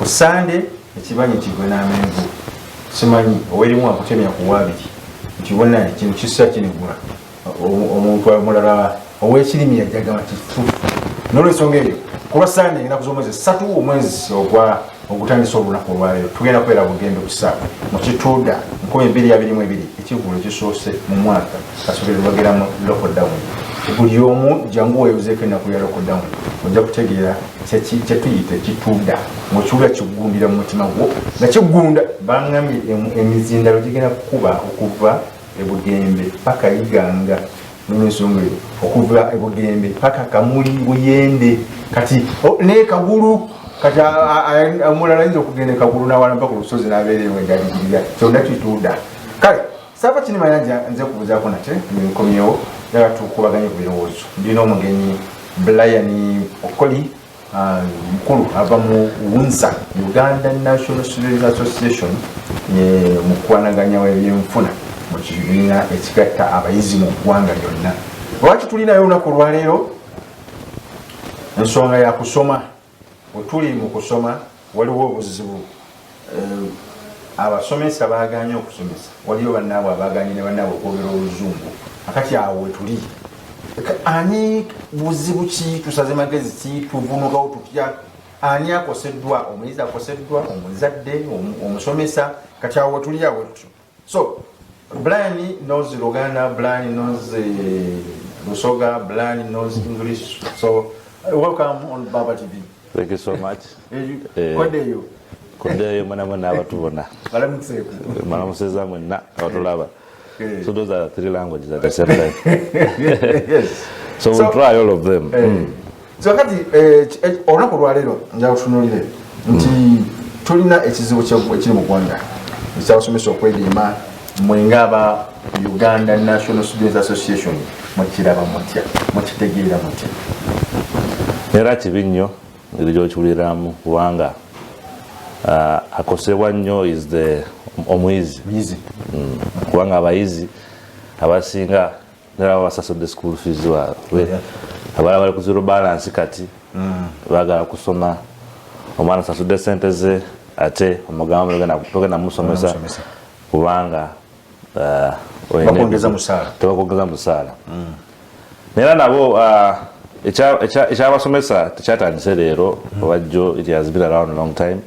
ku Sunday ekibanyi kigwe n'amenvu simanyi owerimu akutemya ku wabiri nkibona kino kisa kinigula omuntu omulala ow'ekirimi yajjagama kifu n'olwensonga eyo kuba Sunday ngenda kuzomwezi 3 omwezi ogutandisa olunaku olwaleero tugenda kubeera bugembe kusa mu kituuda 2022 ekivvulo kisoose mu mwaka kasoberera bageramu lockdown buli omu jangu weeyozeeko ennaku ya lockdown ojja kutegeera kyetuyita ekituuda ng'okiwulira kigundira mu mutima gwo nga kigunda baŋŋamye emizindalo gigenda kukuba okuva ebugembe paka iganga n'ensonga eyo okuva ebugembe paka kamuli buyende kati ne kagulu kati omulala ayinza okugenda kagulu n'awala mpaka olusozi n'abeerewo engaligirira kyonna kituuda kale saaba kini mayanja nze kubuzaako nate nkomyewo yaga tukubaganye ku birowoozo ndina omugenyi Brian Okoli mukulu ava mu Unsa Uganda National Students Association mu kwanaganya w'ebyenfuna mu kibiina ekigatta abayizi mu ggwanga lyonna lwaki tulinayo olunaku olwaleero ensonga ya kusoma bwe tuli mu kusoma waliwo obuzibu abasomesa baaganye okusomesa waliyo bannaabwe abaaganye ne bannaabwe okwogera oluzungu akati awo wetuli ani buzibu ki tusaze magezi ki tuvunukawo tutya ani akoseddwa omuyizi akoseddwa omuzadde omusomesa kati awo wetuli awo tutyo so Brian knows Luganda, Brian knows Lusoga, Brian knows English, so welcome on Baba TV. Thank you so much. Kodeyo. Kodeyo mwana abatubona. Balamuseku. Malamuseza mwana abatulaba. So those are 3 languages at the same time. Yes. So we'll try all of them. So kati olunaku lwaleero nja kutunulire nti tulina ekizibu ekiri mu ggwanga ekyabasomesa okwediima mwenga aba Uganda National Students Association mukiraba mutya mukitegeera mutya era kibi nnyo ng'ekyokiwuliramu kubanga akosebwa nnyo is the omuyizi kubanga abayizi abasinga nera basasudde school fees waabwe abala bali ku zero balance kati baagala kusoma omwana asasudde sente ze ate omugamba togenda musomesa kubanga tebakongeza musaala naye nabo ekyabasomesa tekyatandise leero obajjo it has been around a long time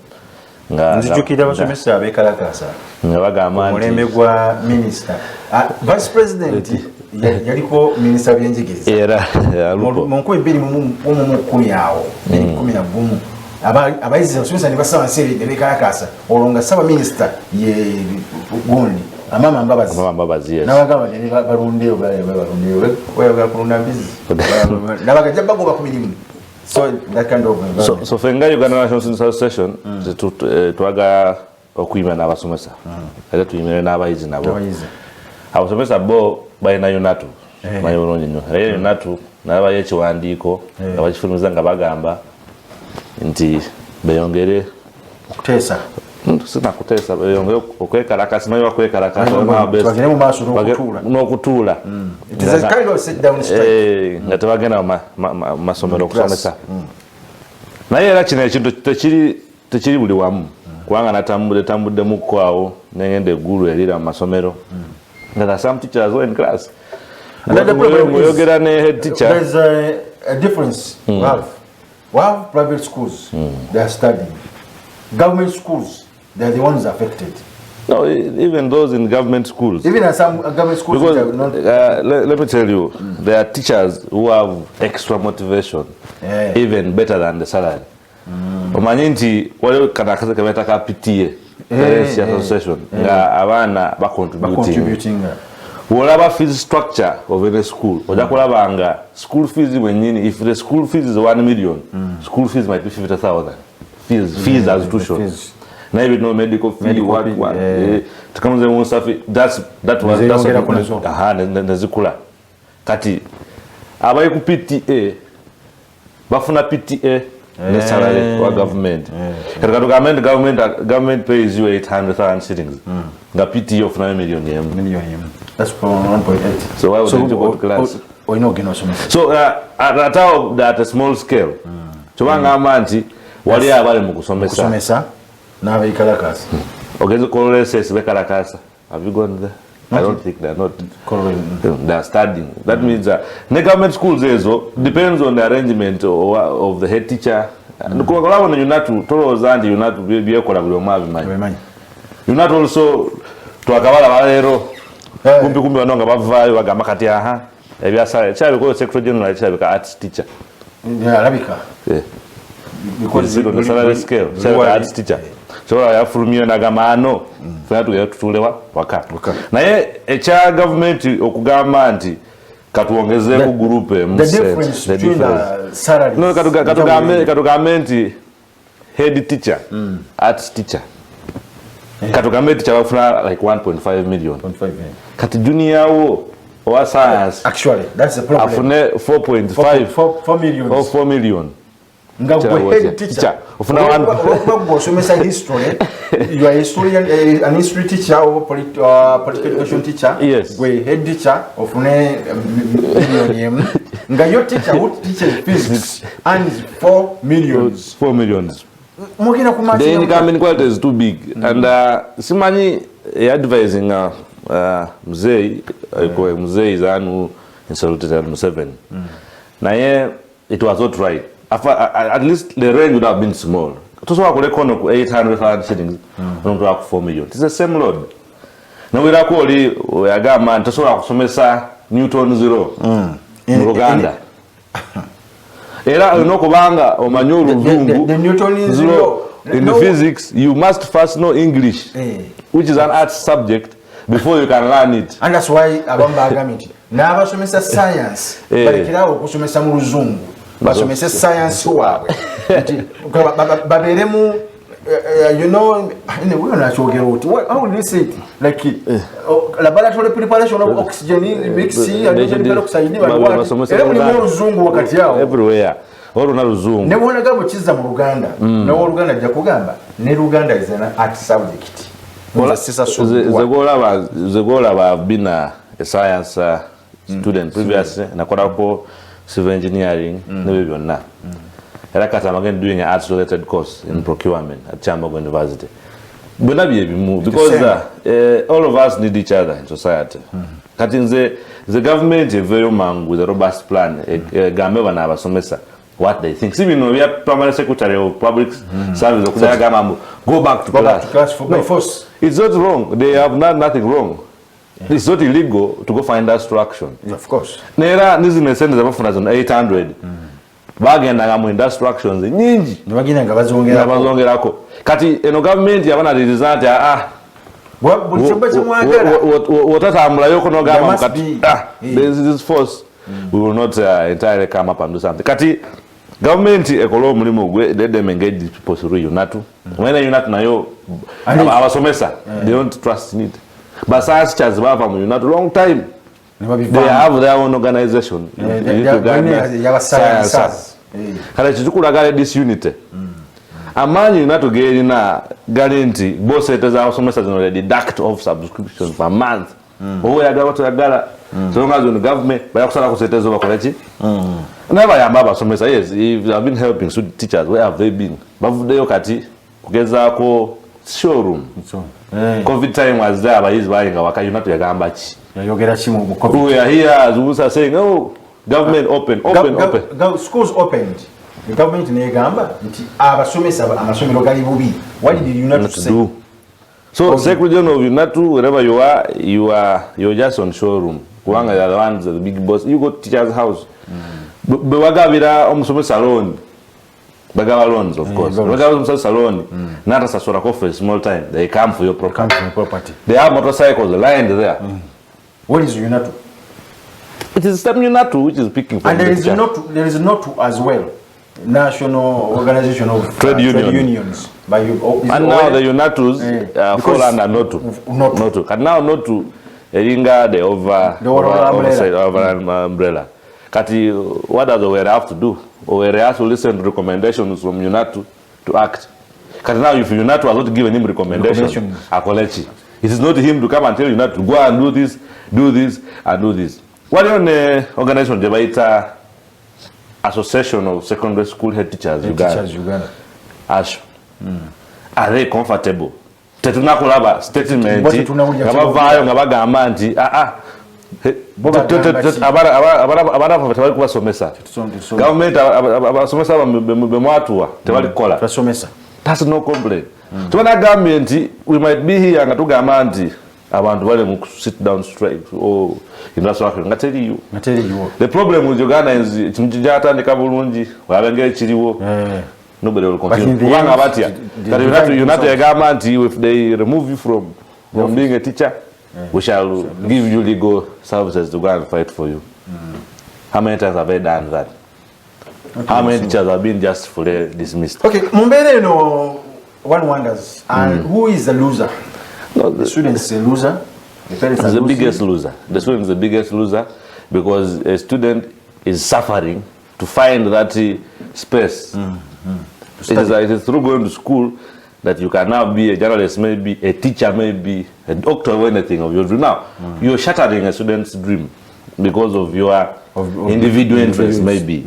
nzijukira abasomesa abekalakasa nga bagamba omulembe gwa minisita vice president yaliko minisita byenjigiriza era mu 2010 awo 11 abayizi abasomesa ne basaba nseeredde bekalakasa olwo nga saba minisita ye gundi amama mbabazi yes nabagamba ne balundeyo oyagala kulunda mbizi nabagajja bagoba ku mirimu so that kind of so fenga Uganda National Students Association twagala okuyima n'abasomesa era tuyimire n'abayizi nabo abasomesa bo balina yonatu manyi bulungi nnyo era yonatu nabayo ekiwandiiko nga bakifulumiza nga bagamba nti beyongere okuteesa sina kuteesa beyongere okwekalakasa nayo bakwekalakasa n'okutuula nga tebagenda masomero okusomesa naye era kino ekintu tekiri buli wamu kubanga natambuddemukko awo nengenda eggulu erira mu masomero nga some teachers were in class oyogera ne head teacher. There's a difference. We have private schools, they are studying. Government schools, they are the ones affected. No, even those in government schools. Even in some government schools, because, not let me tell you, there are teachers who have extra motivation, even better than the salary. Omanyi nti waliwo kanakaze kabeta ka PTA, Parents Association, nga abana contributing. Whatever fees structure of any school, ojakulabanga school fees mwenyini, if the school fees is 1 million, school fees might be 50,000. Fees as tuition. Now even no medical fee, what tukamuze Unsa fee, that's nezikula. Kati abaye ku PTA bafuna PTA ne salary wa government. Government pays you 800,000 shillings. Nga PTA ofuna million yem. That's for 1.8. So why would you go to class? Or no, get no. So at a small scale, Chubanga Manti, wali abali mu kusomesa n'abekalakasa ogeze colleges bekalakasa. Have you gone there? I don't think they're not. They're studying. That means the government schools depends on the arrangement of the head teacher. Nukulabo you not to tolozandi you not to be byekola buli omabi manyi. You not also to akabala balero kumbi wanonga bavayo bagamba kati aha ebyasala chabe ko secretary general chabe ka arts teacher. Yeah, Arabika. Yeah. Because on the salary scale, chabe arts teacher. So yafulumira nagamano fatu yatutulewa waka naye echa government okugamba nti katuongeze ku group the difference between the salaries no katugambe nti head teacher arts teacher katugambe teacher wafuna like 1.5 million kati junior wa science actually that's the problem afune 4.5 million or 4 million head teacher ufuna one somesa history you are a historian an history teacher or political education teacher yes we head teacher ofune million nga your teacher who teaches physics and 4 millions mugina kumati the income inequality is too big and simanyi advising mzee is anu insulted Museveni naye it was not right. At least the range would have been small. To so I could 800,000 shillings, not 4 million. It's the same load. Now we are calling a man to so I Newton zero in Uganda. Era no kubanga o manyuru zungu the Newton zero in the physics you must first know English, which is an art subject, before you can learn it. And that's why abamba agamiti. Na abasomesa science balikirawo okusomesa mu luzungu. Basomesa science wawe. Baberemu you know we're not sure how would you say it like laboratory preparation of oxygen mixing hydrogen peroxide everywhere all na luzungu ne bona gabo kiza mu Uganda no Uganda ajja kugamba ne Uganda is an art subject the goal have been a science student previously na korapo civil engineering ne byonna era kata again doing an arts related course in procurement at Chamberlain University. But not be because all of us need each other in society. Cutting the government a very man with a robust plan. Gameva na basomesa what they think. See, we know we are primary secretary of public service. Go back to class for no force. It's not wrong. They have nothing wrong. It's not illegal to go find instruction. Of course. Nera nizi send the reference on 800. Bagenda mu instructions nyingi bagenda nga bazongerako kati eno government yabana result bulichomba chimwagala wotatambula yoko no gama kati this force we will not entirely come up and do something kati government ekolo mulimo gwe let them engage the people through UNATU when UNATU nayo abasomesa they don't trust in it but science teachers bava mu UNATU long time. They have their own organization. Kala chitukula disunity. Amani you not to get in a guarantee both setters are also already deduct of subscription per month. Oh, I got to a gala. So long as the government, by also setters over college. Never am about some yes, if I've been helping teachers, where have they been? But they okati kugeza showroom. COVID time was there, but he's buying our you not to a gambachi. We are here as Unsa saying, oh, government open. Schools opened. The government in Uganda, what did you not do? So, Secretary General of UNATU, wherever you are, you're just on showroom. Kuanga are the ones, the big boss. You go to teacher's house. Bewagavira salon. Bagawa loans, of course. Bagawa salon. Not as a sort of small time. They come for your property. They have motorcycles lined there. What is UNATU? It is the UNATU which is picking for. And there is NOTU as well, National Organization of Trade Unions. And now the UNATUs fall under NOTU. And now NOTU, Eringa, the over umbrella. Kati, what does Owere have to do? Owere has to listen to recommendations from UNATU to act. Kati now, if UNATU has not given him recommendations, Akolechi. It is not him to come and tell you not to go and do this, and do this. What is the organization? The Association of Secondary School Head Teachers Uganda. asho are they comfortable tetunakulaba statement nga bavaayo nga bagamba nti abana tebali kubasomesa gavumenti abasomesa bemwatuwa tebali kukola. That's no complaint. Tubanagambye nti we might be here nga tugamba nti abantu bali mu sit down straight industrial nga teriyo. The problem with Uganda is chimjatandika bulungi walengere kiriwo. Nobody will continue. Kubanga batya that you not a government if they remove you from being a teacher, we shall give you legal services to go and fight for you. How many times have they done that? How many teachers have been just fully dismissed? Okay, Mumbere, no one wonders. And who is the loser? No, the student is a loser. The parents are the biggest loser. The student is the biggest loser because a student is suffering to find that space. It is through going to school that you can now be a journalist, maybe a teacher, maybe a doctor, or anything of your dream. Now, you're shattering a student's dream because of your individual interest, maybe.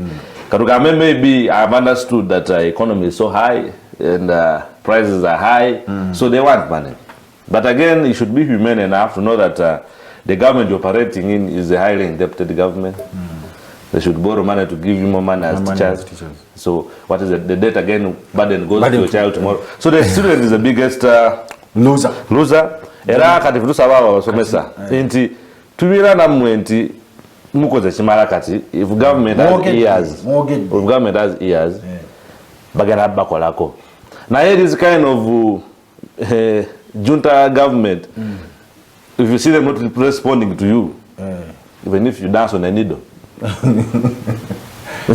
Karugame, maybe I've understood that economy is so high and prices are high, so they want money. But again, you should be humane enough to know that the government you're operating in is a highly indebted government. They should borrow money to give you more money as teachers. So what is the debt again? Burden goes to your child tomorrow. So the student is the biggest loser. Era kati futusa baba basomesa. Inti tubira namwe nti mukoze kimala kati if government has ears, bagana bakolako. Now here is kind of junta government. If you see them not responding to you, even if you dance on a needle.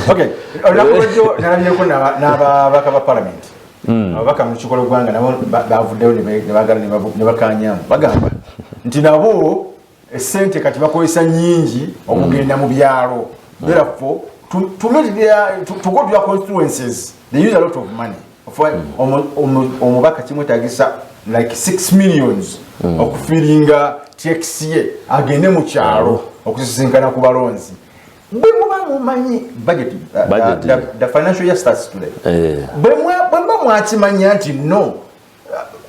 Okay, olakujo naliyeko n'ababaka ba parliament. Ababaka mu kikolo gwanga nabo bavuddeyo ne bagala ne bakanyamu. Bagamba nti nabo essente kati bakozesa nnyingi okugenda mu byalo. Therefore, to meet to go to their constituencies, they use a lot of money. Omubaka kimwetagisa like 6 millions okufiringa TXA agende mu kyalo okusisinkana ku balonzi. Budget, the financial year starts today. No,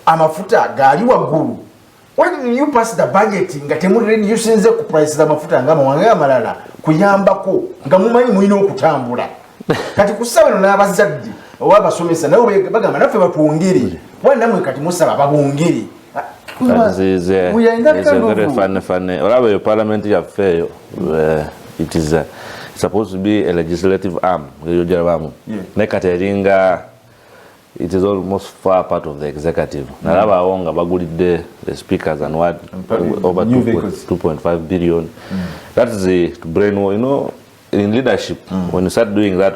amafuta gali wagulu. When you pass the budget, nga temuri yusenze ku price za mafuta ngama wanga malala kuyambako nga mumanyi muino okutambula. Kati kusaba no nabazaddi obasomesa nawe bagamba nafe batuongere. Wanda mwe kati musaba babongere. That is a very funny. Or your parliament affair. It is supposed to be a legislative arm. Nekateringa, it is almost far part of the executive. Naraba onga bagulide the speakers and what over 2.5 billion. That is to brain, you know, in leadership. When you start doing that,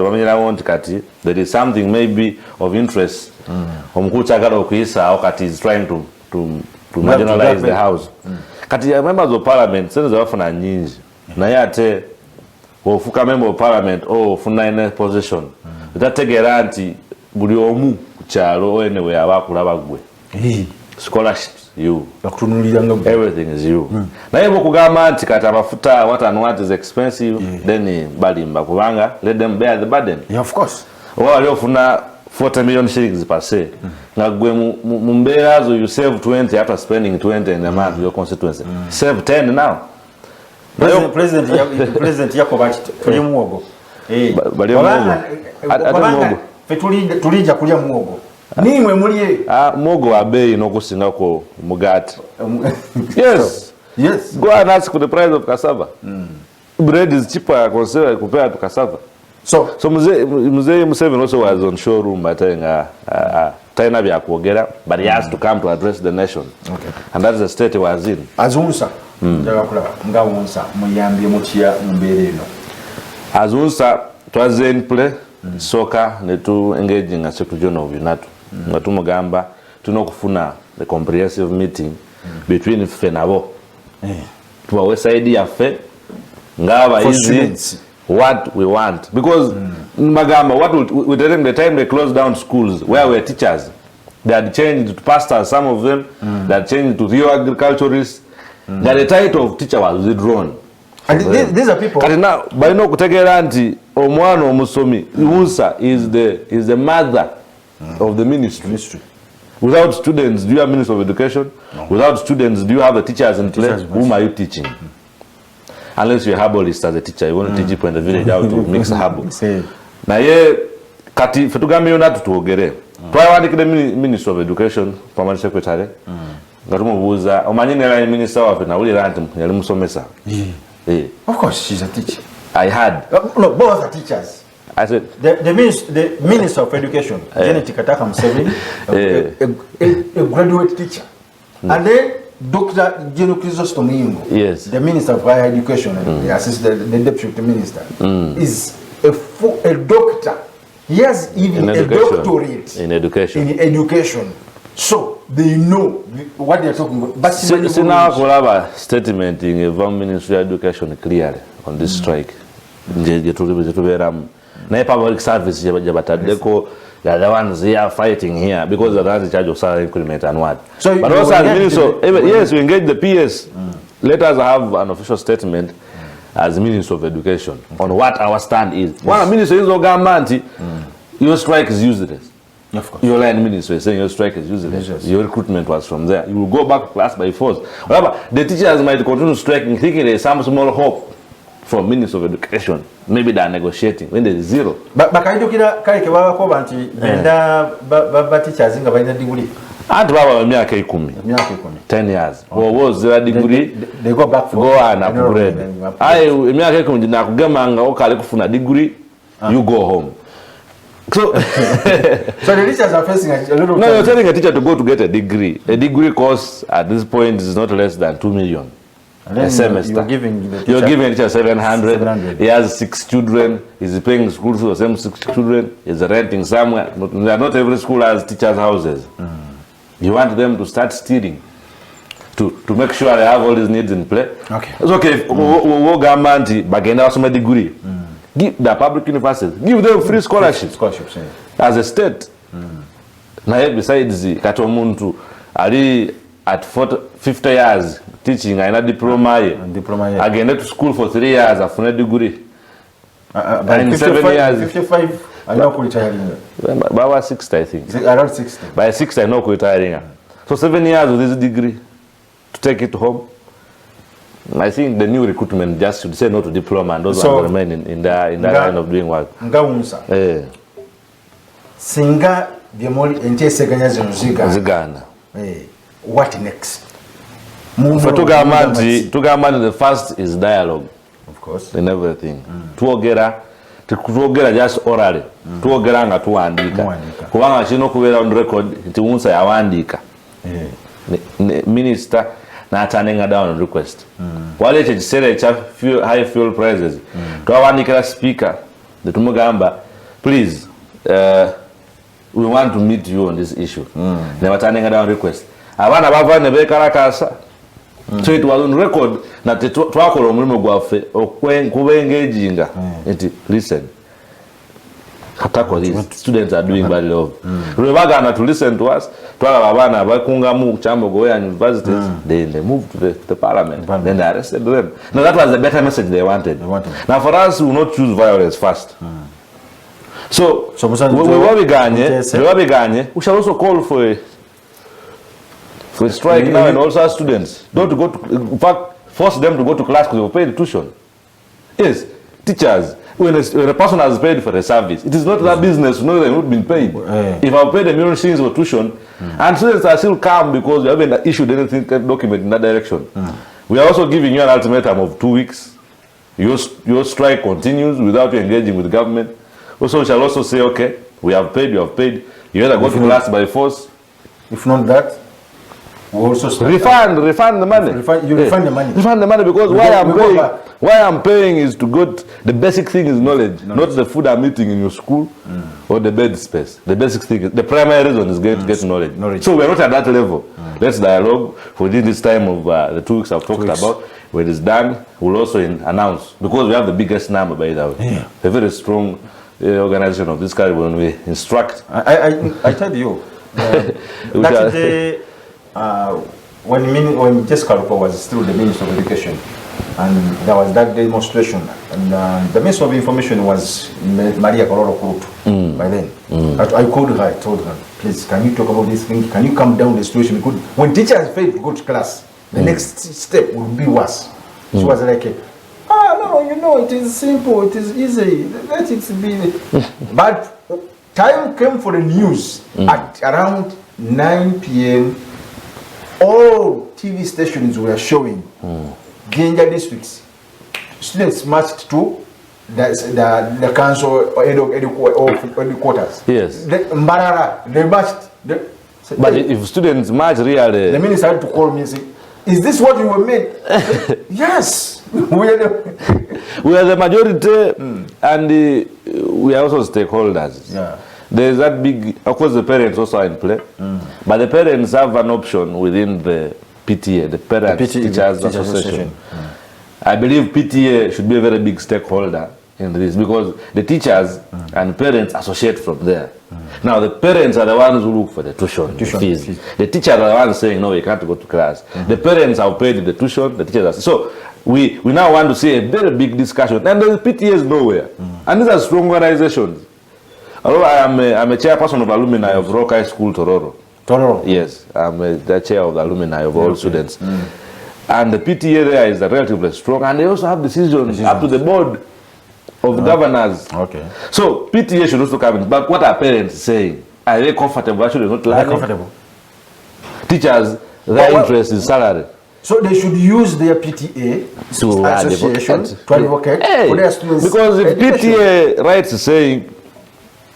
there is something maybe of interest. Kati is trying to marginalize the house. Kati members of parliament, since they often are nyinji. Nayate ofuka member of parliament ofuna in position utategera nti buli omu kukyalo anyway abakula bagwe scholarships you everything is you naye bokugamba nti kati abafuta what is expensive then balimba kubanga let them bear the burden. Of course wali ofuna 40 million shillings per se na gwe mu mbeera zo you save 20 after spending 20 in a month your constituency save 10 now. President Yakoba tuli muogo. Bali muogo. Ate muogo. Tulija kulya muogo. Nimwe muliye. Muogo wa bei nokusinga ko mugati. Yes. Yes. Go and ask for the price of cassava. Bread is cheaper compared to cassava. So Mzee Museveni also was on showroom saying Taina bya kuogera, but he has to come to address the nation. Okay. And that's the state he was in. As Unsa. Nga Unsa muyambye mutya mbere eno. As Unsa twaze in play soka ne tu engaging a secretary general of UNATU. Nga tumugamba tunokufuna the comprehensive meeting between ffe nabo. Tuwa weside ya ffe ngaba easy what we want because magamba what we during the time they closed down schools where were teachers they had changed to pastors, some of them they had changed to real agriculturists. That the title of teacher was withdrawn. And these are people. And now, by no kutegera nti omwana omusomi Unsa is the mother of the ministry. Without students, do you have Minister of Education? No. Without students, do you have the teachers in place? Whom are you teaching? Unless you're a herbalist as a teacher, you want to teach people in the village how to mix herbal. Now, kati fetugambe yona tutuogere. Twawandikire Minister of Education, Permanent Secretary. Ngatumubuuza omanyi ne minister wafe nawulira nti yali musomesa. Of course, she's a teacher. I had. No, both are teachers. I said the Minister of Education, Janet Kataka Museveni, a graduate teacher, and then Dr. Geno Chrysostom, yes, the Minister of Higher Education, the assistant, the Deputy Minister, is a doctor. He has even a doctorate in education. In education, so they know what they are talking about. But see now, we have a statement in the Ministry of Education clearly on this strike. Na public service jabatadeko, they are the ones here fighting here because they are in charge of salary increment and what. So but also as minister, yes, we engage the PS. Let us have an official statement as Minister of Education on what our stand is. Yes. One minister is government, your strike is useless. Of course. Your line minister is saying your strike is useless. Yes. Your recruitment was from there. You will go back to class by force. However, the teachers might continue striking, thinking there is some small hope from Minister of Education. Maybe they are negotiating when there is zero. But kaidukira kale ke baba ko banti benda ba teachers nga balina degree. Anti baba myaka 10. 10 years. Or was the degree they go back for go and upgrade. Aye myaka 10 na kugema nga okale kufuna degree you go home. So so the teachers are facing a lot of no, you're telling a teacher to go to get a degree. A degree cost at this point is not less than 2 million. A semester. You're giving a teacher 700. He has 6 children. He's paying school for the same 6 children. He's renting somewhere. Not every school has teachers' houses. You want them to start stealing to make sure they have all these needs in play. Okay. It's okay. Government bagenda wasoma degree. Give the public universities. Give them free scholarships. As a state. Now besides kato muntu ali at 50 years teaching a diploma again to school for 3 years after degree. In 7 years 55 I know retiring. By 60 I think. Around 60. By 60 I know retiring. So 7 years with this degree to take it home. I think the new recruitment just should say no to diploma and those ones remain in that line of doing work. Unsa. Singa the more enteseganya zigana. What next? For Tugamani, the first is dialogue. Of course. In everything. Tuogera just orally. Tuogera nga tuandika. Kuwanga chino kuwera on record, iti Unsa yawandika. Minister na turning down on request. Wale chisere cha high fuel prices. Tuwandika speaker. The Tumugamba, please, we want to meet you on this issue. They were turning down request. Abana bava ne bekarakasa. So it was on record na twakola omulimu gwaffe okubengeejinga nti listen katako these students are doing badly off. Rebagana to listen to us twala abana bakungamu Chambogo universities then they moved to the parliament. Then they arrested them. Now that was the better message they wanted. Now for us we will not choose violence first. So we shall also call for a strike now and also our students. Don't go to, in fact, force them to go to class because they pay tuition. Yes, teachers, when a person has paid for a service, it is not their business to know they have not been paid. If I paid $1 million for tuition, and students are still calm because we haven't issued anything document in that direction. We are also giving you an ultimatum of 2 weeks. Your strike continues without you engaging with the government. Also, we shall also say, okay, we have paid, you have paid. You either go to class by force. If not that, we also refund the money. Refund the money. Refund the money because why I'm paying is to get the basic thing is knowledge, not the food I'm eating in your school or the bed space. The basic thing is the primary reason is get knowledge. So we're not at that level. Let's dialogue within this time of the 2 weeks I've talked about. When it's done, we'll also announce because we have the biggest number by the way. A very strong organization of this kind when we instruct. I tell you, that day when Jessica Lupo was still the Minister of Education, and there was that demonstration, and the Minister of Information was Maria Kororo Kurutu by then. I called her, I told her, please, can you talk about this thing? Can you come down the situation? Because when teachers fail to go to class, the next step will be worse. She was like, no, you know, it is simple, it is easy, let it be. But time came for the news at around 9 p.m. All TV stations were showing Genja districts. Students marched to the council or Educ quarters. Yes. They marched. But if students march really... The minister had to call me and say, is this what you were meant? Yes. We are the majority and we are also stakeholders. Yeah. There is that big... Of course, the parents also are in play. But the parents have an option within the PTA, the Parents Teachers Association. I believe PTA should be a very big stakeholder in this because the teachers and parents associate from there. Now the parents are the ones who look for the tuition fees. The teachers are the ones saying, no, you can't go to class. The parents have paid the tuition, the teachers are... So we now want to see a very big discussion. And the PTA is nowhere. And these are strong organizations. Although I'm a chairperson of alumni of Rock High School, Tororo. Tororo? Yes, I'm the chair of the alumni of all students. And the PTA there is relatively strong, and they also have decisions up to the board of governors. Okay. So PTA should also come in. But what are parents saying? Are they comfortable? Actually, not learning. Comfortable. Teachers, their interest is salary. So they should use their PTA association to advocate for their students. Because if PTA writes saying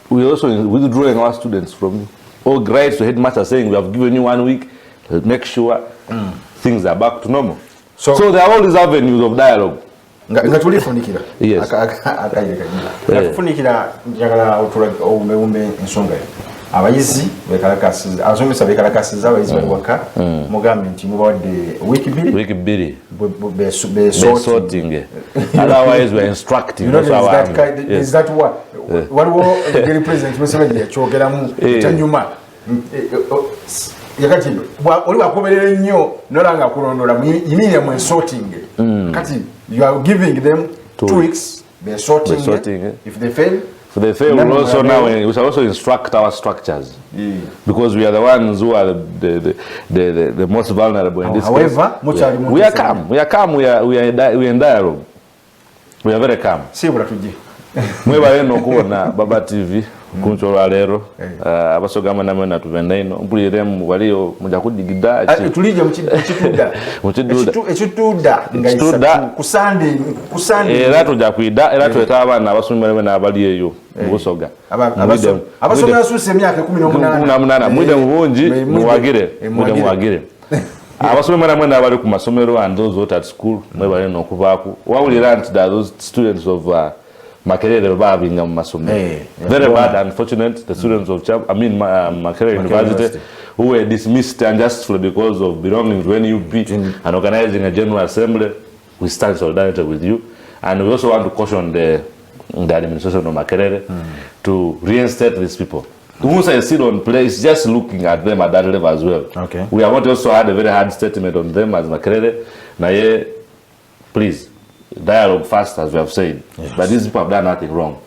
we also withdrawing our students from you, or writes to headmaster saying we have given you 1 week, make sure things are back to normal. So there are all these avenues of dialogue. Yes. Abayizi bekalakasiza abasomesa bekalakasiza abayizi baliwaka mugambe nti mubawadde Wiiki Bbiri be sorting. Otherwise we are instructing. Is that what the president Museveni yakyogeramu kyanyuma yakati oli wakomerera nnyo nolanga kulondola yimira mu sorting kati you are giving them 2 weeks they sorting if they fail. So they say we shall also instruct our structures because we are the ones who are the most vulnerable in this case. We are calm. We are calm. We are in dialogue. We are very calm. Mwebale nokuona Baba TV kunchola lero abasogama namwe natuvenda ino mpulire mu waliyo muja kudigida tulije ekituda kusande era tuja kuida era tweta abana abasomera bena abali eyo mubusoga abasomera asuse emyaka 18 mwide mubungi muwagire abasomera mwena abali ku masomero and those who at school mwebale nokubaku wawulira nti those students of Makerere Babingham Masomero. Very bad, unfortunate. The students of Makerere University who were dismissed unjustly because of belonging to NUP and organizing a general assembly. We stand solidarity with you, and we also want to caution the administration of Makerere to reinstate these people. Unsa is still on place, just looking at them at that level as well. Okay. We have also had a very hard statement on them as Makerere. Naye, please. Dialogue first, as we have said, but these people have done nothing wrong.